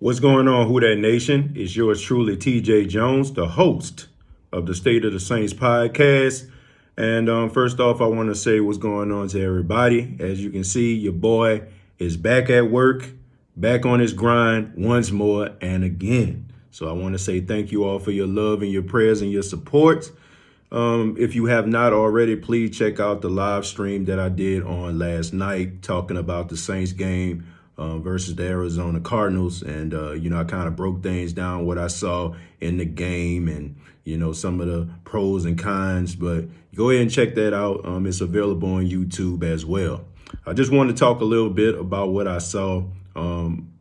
What's going on, Who That Nation? It's yours truly, TJ Jones, the host of the State of the Saints podcast. And first off, I want to say what's going on to everybody. As you can see, your boy is back at work, back on his grind once more and again. So I want to say thank you all for your love and your prayers and your support. If you have not already, please check out the live stream that I did on last night talking about the Saints game versus the Arizona Cardinals. And, I kind of broke things down, what I saw in the game and, some of the pros and cons. But go ahead and check that out. It's available on YouTube as well. I just want to talk a little bit about what I saw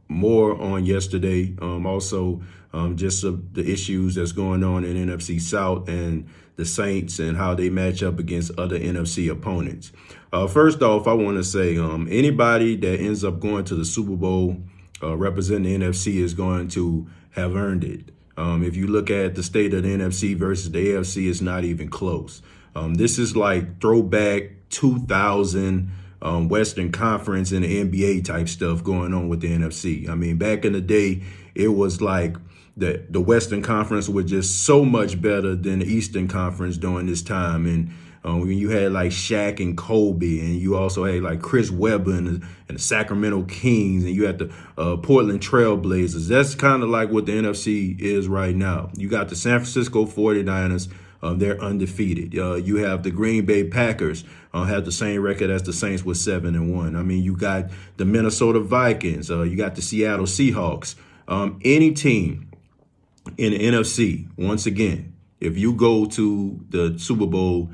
more on yesterday. Just the issues that's going on in NFC South and the Saints and how they match up against other NFC opponents. First off, I want to say anybody that ends up going to the Super Bowl representing the NFC is going to have earned it. If you look at the state of the NFC versus the AFC, it's not even close. This is like throwback 2000 Western Conference and the NBA type stuff going on with the NFC. I mean, back in the day, it was like the Western Conference was just so much better than the Eastern Conference during this time. And when you had like Shaq and Kobe, and you also had like Chris Webber and the Sacramento Kings, and you had the Portland Trail Blazers. That's kind of like what the NFC is right now. You got the San Francisco 49ers. They're undefeated. You have the Green Bay Packers have the same record as the Saints with 7-1. I mean, you got the Minnesota Vikings. You got the Seattle Seahawks. Any team in the NFC, once again, if you go to the Super Bowl,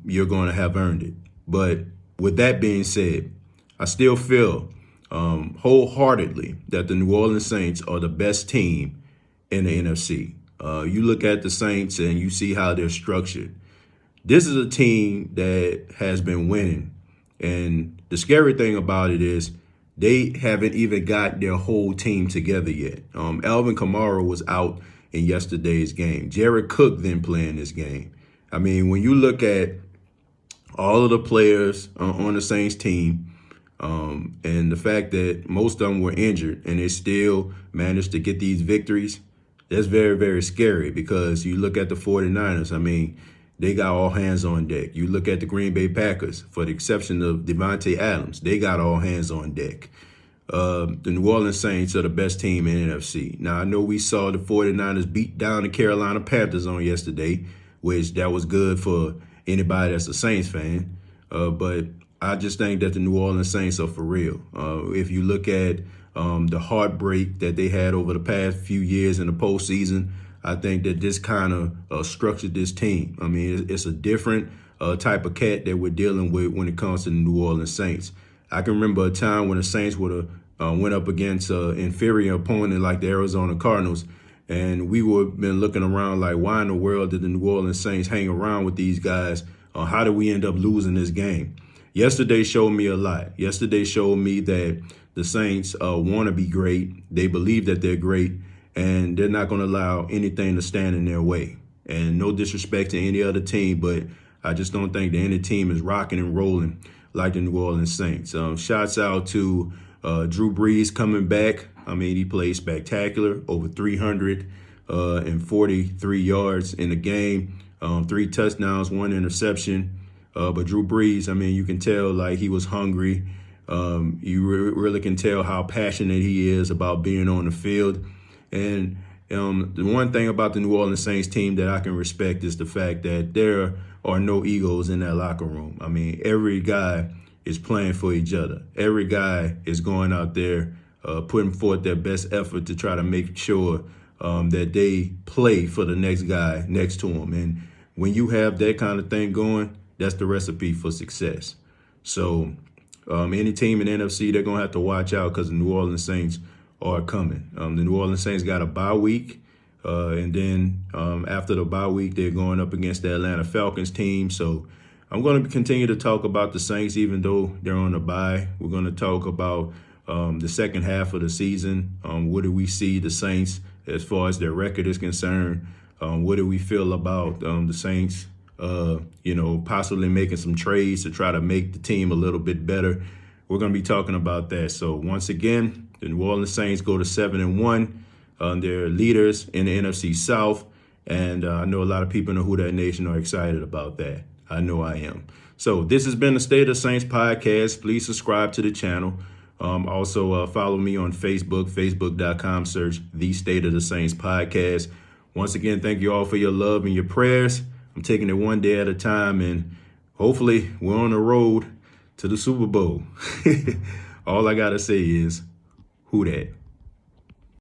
you're going to have earned it. But with that being said, I still feel wholeheartedly that the New Orleans Saints are the best team in the NFC. You look at the Saints and you see how they're structured. This is a team that has been winning. And the scary thing about it is they haven't even got their whole team together yet. Alvin Kamara was out in yesterday's game. Jared Cook didn't play in this game. I mean, when you look at all of the players on the Saints team and the fact that most of them were injured and they still managed to get these victories, that's very, very scary because you look at the 49ers, I mean, they got all hands on deck. You look at the Green Bay Packers, for the exception of Devontae Adams, they got all hands on deck. The New Orleans Saints are the best team in NFC. Now, I know we saw the 49ers beat down the Carolina Panthers on yesterday, which that was good for anybody that's a Saints fan. But I just think that the New Orleans Saints are for real. If you look at the heartbreak that they had over the past few years in the postseason, I think that this kind of structured this team. I mean, it's a different type of cat that we're dealing with when it comes to the New Orleans Saints. I can remember a time when the Saints would have went up against an inferior opponent like the Arizona Cardinals, and we would have been looking around like, why in the world did the New Orleans Saints hang around with these guys? How did we end up losing this game? Yesterday showed me a lot. Yesterday showed me that the Saints want to be great. They believe that they're great, and they're not going to allow anything to stand in their way. And no disrespect to any other team, but I just don't think that any team is rocking and rolling like the New Orleans Saints. Shouts out to Drew Brees coming back. I mean, he played spectacular, over 343 yards in the game, 3 touchdowns, 1 interception. But Drew Brees, I mean, you can tell like he was hungry. You really can tell how passionate he is about being on the field. And the one thing about the New Orleans Saints team that I can respect is the fact that there are no egos in that locker room. I mean, every guy is playing for each other. Every guy is going out there putting forth their best effort to try to make sure that they play for the next guy next to them. And when you have that kind of thing going, that's the recipe for success. So any team in the NFC, they're going to have to watch out because the New Orleans Saints are coming. The New Orleans Saints got a bye week. And then after the bye week, they're going up against the Atlanta Falcons team. So I'm going to continue to talk about the Saints, even though they're on a bye. We're going to talk about the second half of the season. What do we see the Saints as far as their record is concerned? What do we feel about the Saints, possibly making some trades to try to make the team a little bit better? We're going to be talking about that. So once again, The New Orleans Saints go to 7-1. They're leaders in the NFC South. And I know a lot of people in the Who Dat Nation are excited about that. I know I am. So this has been the State of the Saints podcast. Please subscribe to the channel. Also follow me on Facebook, facebook.com, search The State of the Saints podcast. Once again, thank you all for your love and your prayers. I'm taking it one day at a time, and hopefully we're on the road to the Super Bowl. All I got to say is, who dat?